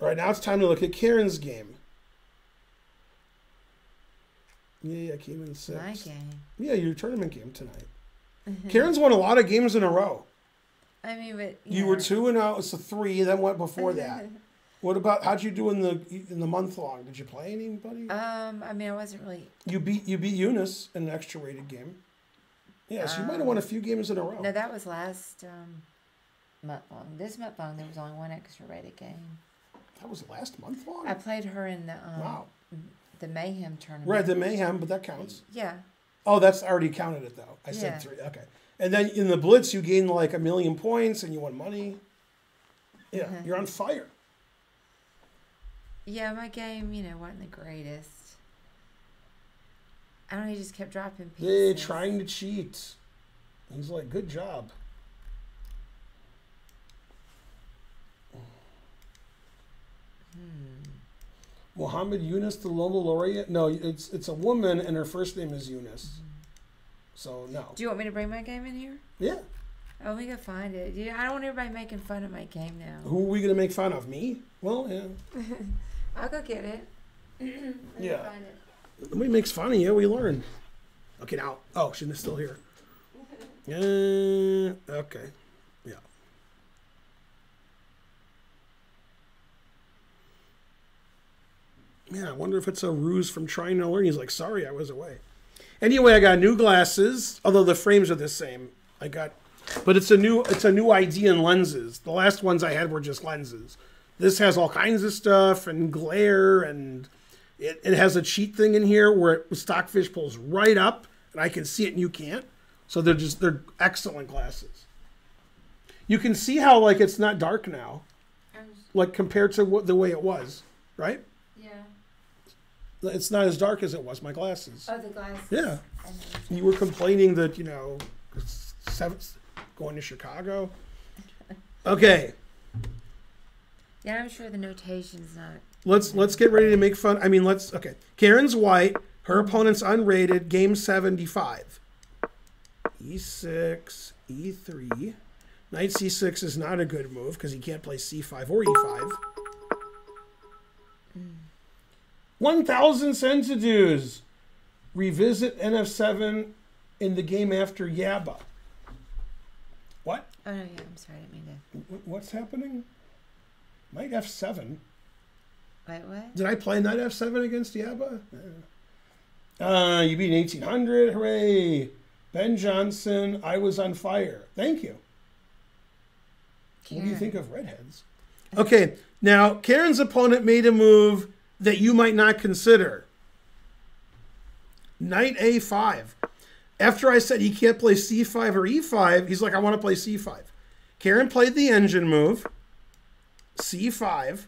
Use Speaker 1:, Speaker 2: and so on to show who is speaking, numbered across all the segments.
Speaker 1: All right, now it's time to look at Karen's game. Yeah, I came in 6th.
Speaker 2: My game.
Speaker 1: Yeah, your tournament game tonight. Karen's won a lot of games in a row.
Speaker 2: I mean, but
Speaker 1: You were 2-0, it's a 3, then what before that? What about how'd you do in the month long? Did you play anybody?
Speaker 2: I mean, I wasn't really.
Speaker 1: You beat Eunice in an extra rated game. Yeah, so you might have won a few games in a row.
Speaker 2: No, that was last month long. This month long, there was only one extra rated game.
Speaker 1: That was last month long?
Speaker 2: I played her in the
Speaker 1: Wow.
Speaker 2: the Mayhem tournament.
Speaker 1: Right, the Mayhem, but that counts.
Speaker 2: Yeah.
Speaker 1: Oh, that's already counted it though. I said 3. Okay. And then in the Blitz, you gained like 1 million points and you won money. Yeah, you're on fire.
Speaker 2: Yeah, my game, wasn't the greatest. I don't know, he just kept dropping pieces.
Speaker 1: They're trying to cheat. He's like, good job. Mohammed Yunus, the Nobel laureate? No, it's a woman and her first name is Yunus. So, no.
Speaker 2: Do you want me to bring my game in here?
Speaker 1: Yeah.
Speaker 2: Oh, let me go find it. I don't want everybody making fun of my game now.
Speaker 1: Who are we going to make fun of? Me? Well, yeah.
Speaker 2: I'll go get it.
Speaker 1: Yeah.
Speaker 2: Find it.
Speaker 1: Nobody makes fun of you. We learn. Okay, now. Oh, she's still here. Okay. Yeah. Man, I wonder if it's a ruse from trying to learn. He's like, sorry, I was away. Anyway, I got new glasses, although the frames are the same. But it's a new idea in lenses. The last ones I had were just lenses. This has all kinds of stuff and glare, and it has a cheat thing in here where Stockfish pulls right up, and I can see it and you can't. So they're excellent glasses. You can see how like it's not dark now, like compared to the way it was, right?
Speaker 2: Yeah.
Speaker 1: It's not as dark as it was, my glasses.
Speaker 2: Oh, the glasses.
Speaker 1: Yeah. You were complaining that, going to Chicago. Okay.
Speaker 2: Yeah, I'm sure the notation's not.
Speaker 1: Let's get ready to make fun. Okay. Karen's white. Her opponent's unrated. Game 75. E6, E3. Knight C6 is not a good move because he can't play C5 or E5. 1,000 centidues. Revisit NF7 in the game after Yaba. What?
Speaker 2: Oh, no, yeah, I'm sorry. I didn't mean to.
Speaker 1: What's happening? Knight F7.
Speaker 2: Wait, what?
Speaker 1: Did I play Knight F7 against Yaba? You beat 1800. Hooray. Ben Johnson, I was on fire. Thank you. What do you think of redheads? Okay, now Karen's opponent made a move that you might not consider. Knight A5. After I said he can't play C5 or E5, he's like, I want to play C5. Karen played the engine move, C5.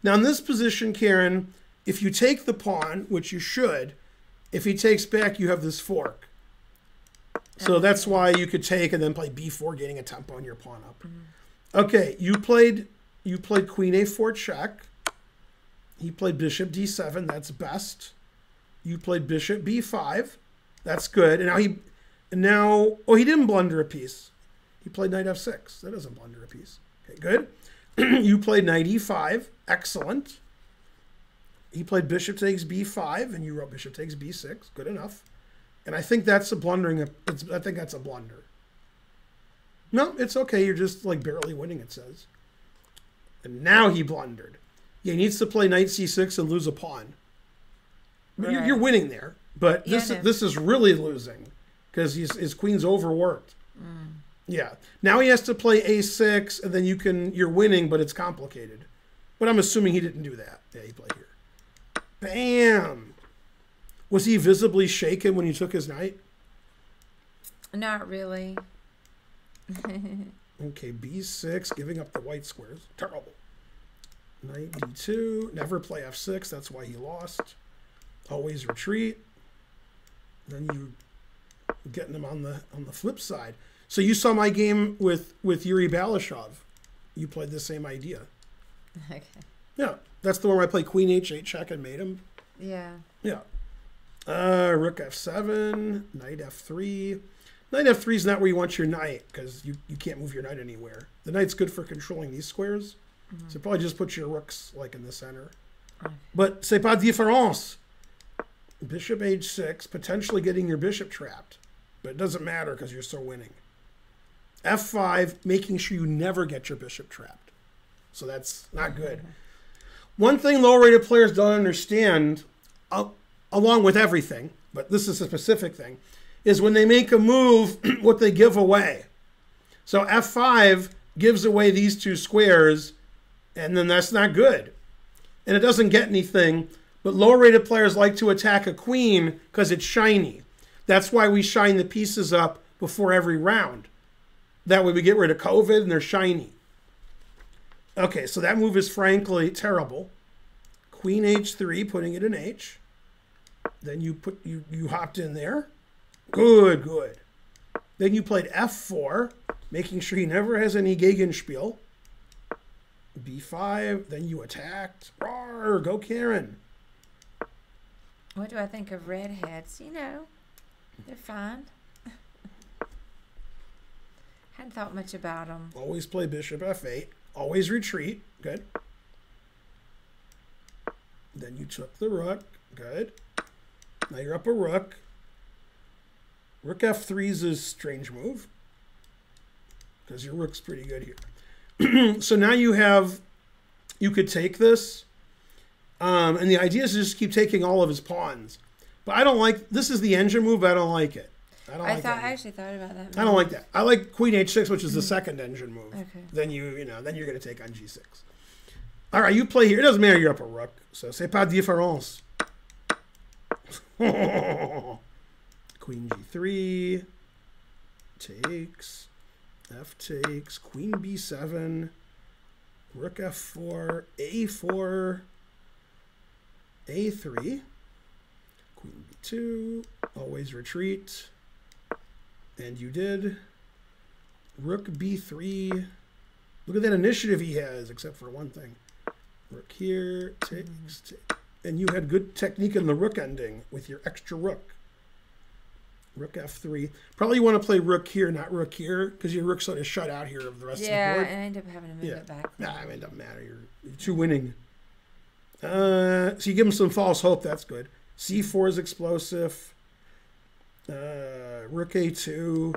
Speaker 1: Now in this position, Karen, if you take the pawn, which you should, if he takes back, you have this fork. So that's why you could take and then play B4, gaining a tempo on your pawn up. Okay, you played Queen A4 check. He played Bishop D7. That's best. You played Bishop B5. That's good. And now he didn't blunder a piece. He played Knight F6. That doesn't blunder a piece. Okay, good. You played Knight E5. Excellent. He played Bishop takes B5, and you wrote Bishop takes B6. Good enough. And I think that's a blundering. I think that's a blunder. No, it's okay. You're just like barely winning, it says. And now he blundered. Yeah, he needs to play Knight C6 and lose a pawn. Right. You're winning there, but this is really losing because his queen's overworked. Yeah. Now he has to play A6, and then you're winning, but it's complicated. But I'm assuming he didn't do that. Yeah, he played here. Bam! Was he visibly shaken when you took his knight?
Speaker 2: Not really.
Speaker 1: Okay, B6, giving up the white squares. Terrible. Knight D2, never play F6, that's why he lost. Always retreat. Then you getting him on the flip side. So you saw my game with Yuri Balashov. You played the same idea.
Speaker 2: Okay.
Speaker 1: Yeah, that's the one where I played Queen H8 check and made him.
Speaker 2: Yeah.
Speaker 1: Yeah. Rook F7, Knight F3. Knight F3 is not where you want your knight because you can't move your knight anywhere. The knight's good for controlling these squares. So probably just put your rooks like in the center.
Speaker 2: Okay.
Speaker 1: But c'est pas différence. Bishop h6, potentially getting your bishop trapped. But it doesn't matter because you're still winning. f5, making sure you never get your bishop trapped. So that's not good. One thing low-rated players don't understand, along with everything, but this is a specific thing, is when they make a move, what they give away. So f5 gives away these two squares, and then that's not good. And it doesn't get anything, but low-rated players like to attack a queen because it's shiny. That's why we shine the pieces up before every round. That way we get rid of COVID and they're shiny. Okay, so that move is frankly terrible. Queen h3, putting it in h. Then you hopped in there. Good, good. Then you played f4, making sure he never has any Gegenspiel. b5, then you attacked. Roar, go Karen.
Speaker 2: What do I think of redheads? You know, they're fine. Hadn't thought much about them.
Speaker 1: Always play bishop f8. Always retreat. Good. Then you took the rook. Good. Now you're up a rook. Rook f3 is a strange move because your rook's pretty good here. So now you could take this, and the idea is to just keep taking all of his pawns. But I don't like, this is the engine move, but I don't like it. I
Speaker 2: actually thought about that move.
Speaker 1: I don't like that. I like queen h6, which is the second engine move.
Speaker 2: Okay.
Speaker 1: Then then you're going to take on g6. All right, you play here. It doesn't matter, you're up a rook. So c'est pas différence. Queen g3 takes, f takes, queen b7, rook f4, a4, a3, queen b2, always retreat, and you did. Rook b3. Look at that initiative he has, except for one thing. Rook here, takes, and you had good technique in the rook ending with your extra rook. Rook f3. Probably you want to play rook here, not rook here, because your rook's sort of shut out here of the rest of the board.
Speaker 2: Yeah, and I end up having to move it back.
Speaker 1: Nah, I mean, it doesn't matter. You're two winning. So you give him some false hope. That's good. c4 is explosive. Rook a2.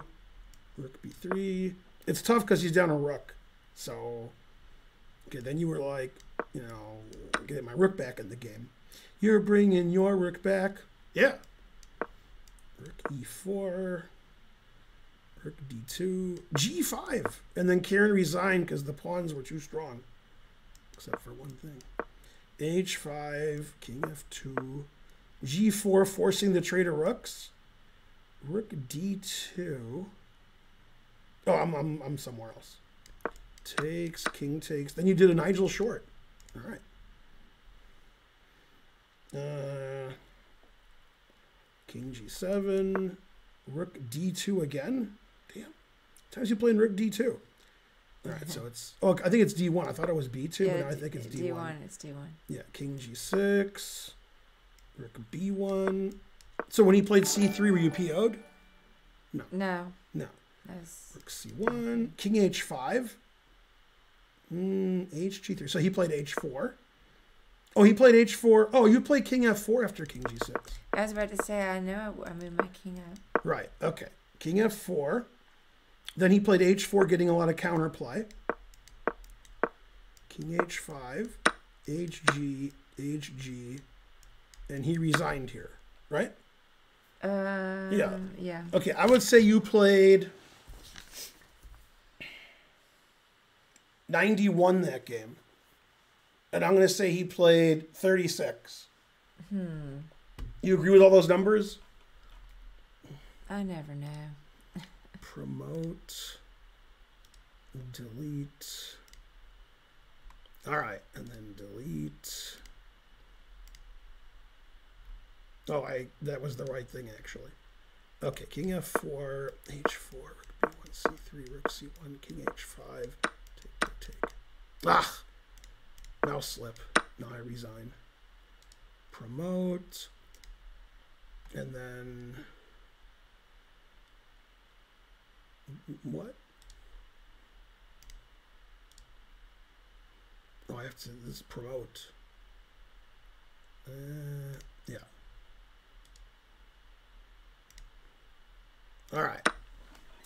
Speaker 1: Rook b3. It's tough because he's down a rook. So, okay, then you were like, get my rook back in the game. You're bringing your rook back. Yeah. Rook e4, rook d2, g5, and then Karen resigned because the pawns were too strong, except for one thing. h5, king f2, g4, forcing the trade of rooks. Rook d2. Oh, I'm somewhere else. Takes, king takes. Then you did a Nigel Short. All right. King g7, rook d2 again. Damn. Times you playing rook d2. All right, so it's, I think it's d1. I thought it was b2, but now I think it's d1.
Speaker 2: D1, it's D1.
Speaker 1: Yeah, king g6, rook b1. So when he played c3, were you PO'd? No.
Speaker 2: No.
Speaker 1: No.
Speaker 2: That's...
Speaker 1: Rook c1, king h5, hg3. So he played h4. Oh, he played h4. Oh, you played king f4 after king g6.
Speaker 2: I was about to say, I know I moved my king up.
Speaker 1: Right, okay. King f4. Then he played h4, getting a lot of counterplay. King h5, hg, hg, and he resigned here, right? Yeah.
Speaker 2: Yeah.
Speaker 1: Okay, I would say you played 91 that game. And I'm going to say he played 36. You agree with all those numbers?
Speaker 2: I never know.
Speaker 1: Promote. Delete. All right. And then delete. Oh, that was the right thing, actually. Okay. King f4, h4, rook b1, c3, rook c1, king h5. Take, take, take. Ah! Mouse slip. Now I resign. Promote. And then... What? Oh, I have to this promote. Yeah. All right.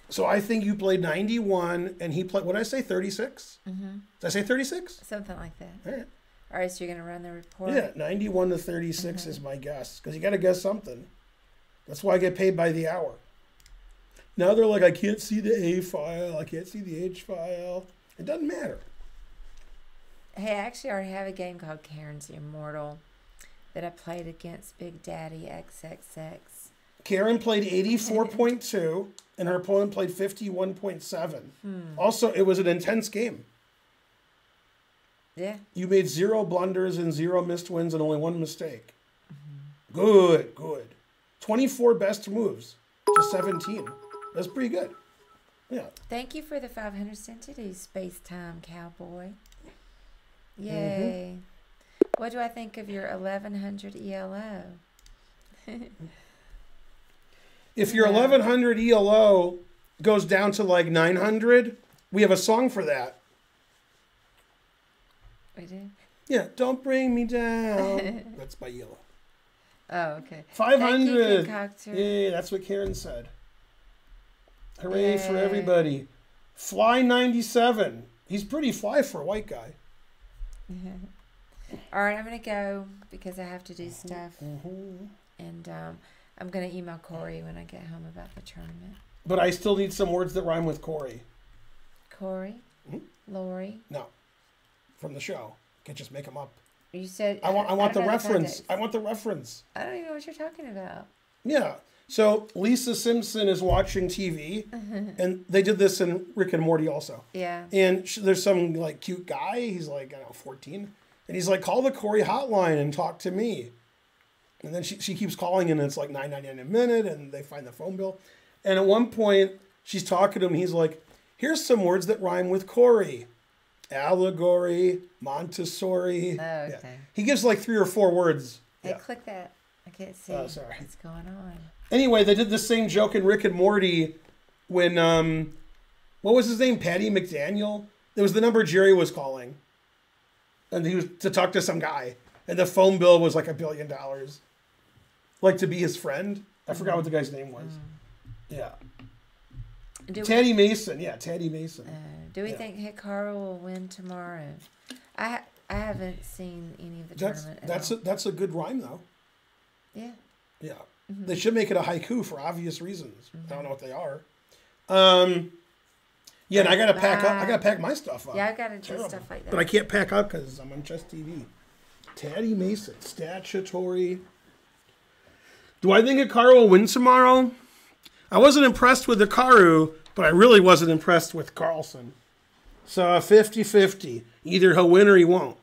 Speaker 1: So I think you played 91, and he played. What did I say? 36.
Speaker 2: Mm-hmm.
Speaker 1: Did I say 36?
Speaker 2: Something like that.
Speaker 1: All right.
Speaker 2: All right, so you're going to run the report?
Speaker 1: Yeah, 91 to 36 is my guess, because you got to guess something. That's why I get paid by the hour. Now they're like, I can't see the A file, I can't see the H file. It doesn't matter.
Speaker 2: Hey, I actually already have a game called Karen's the Immortal that I played against Big Daddy XXX.
Speaker 1: Karen played 84.2, and her opponent played 51.7. Also, it was an intense game.
Speaker 2: Yeah.
Speaker 1: You made 0 blunders and 0 missed wins and only 1 mistake. Good, good. 24 best moves to 17. That's pretty good. Yeah.
Speaker 2: Thank you for the 500 centities, Space-Time Cowboy. Yay. What do I think of your 1100 ELO?
Speaker 1: If your 1100 ELO goes down to like 900, we have a song for that.
Speaker 2: We do?
Speaker 1: Yeah, don't bring me down. That's by Yellow.
Speaker 2: Oh, okay.
Speaker 1: 500.
Speaker 2: Thank you,
Speaker 1: Yeah, that's what Karen said. Hooray for
Speaker 2: Yay.
Speaker 1: everybody. Fly 97. He's pretty fly for a white guy.
Speaker 2: All right, I'm going to go because I have to do stuff. And I'm going to email Corey when I get home about the tournament.
Speaker 1: But I still need some words that rhyme with Corey.
Speaker 2: Corey? Lori?
Speaker 1: No. From the show. Can't just make them up.
Speaker 2: You said...
Speaker 1: I want the
Speaker 2: don't know
Speaker 1: reference.
Speaker 2: context.
Speaker 1: I want the reference.
Speaker 2: I don't even know what you're talking about.
Speaker 1: Yeah. So Lisa Simpson is watching TV, and they did this in Rick and Morty also.
Speaker 2: Yeah.
Speaker 1: And there's some like cute guy. He's like, I don't know, 14. And he's like, call the Corey hotline and talk to me. And then she keeps calling, and it's like $9.99 a minute, and they find the phone bill. And at one point, she's talking to him. He's like, here's some words that rhyme with Corey. Allegory, Montessori.
Speaker 2: Oh, okay.
Speaker 1: Yeah. He gives like 3 or 4 words.
Speaker 2: Hey,
Speaker 1: Yeah.
Speaker 2: click that. I can't see
Speaker 1: Oh, sorry.
Speaker 2: what's going on.
Speaker 1: Anyway, they did the same joke in Rick and Morty when, what was his name? Patty McDaniel? It was the number Jerry was calling. And he was to talk to some guy. And the phone bill was like $1 billion. Like to be his friend. I forgot what the guy's name was. Yeah. Teddy Mason. Yeah, Teddy Mason.
Speaker 2: Do we think Hikaru will win tomorrow? I haven't seen any of the tournament at all.
Speaker 1: That's a good rhyme, though.
Speaker 2: Yeah.
Speaker 1: Yeah. They should make it a haiku for obvious reasons. I don't know what they are. Yeah, and I gotta pack up. I gotta pack my stuff up.
Speaker 2: Yeah, I gotta do stuff like that.
Speaker 1: But I can't pack up because I'm on Chess TV. Teddy Mason, statutory. Do I think Hikaru will win tomorrow? I wasn't impressed with Hikaru, but I really wasn't impressed with Carlsen. So 50-50. Either he'll win or he won't.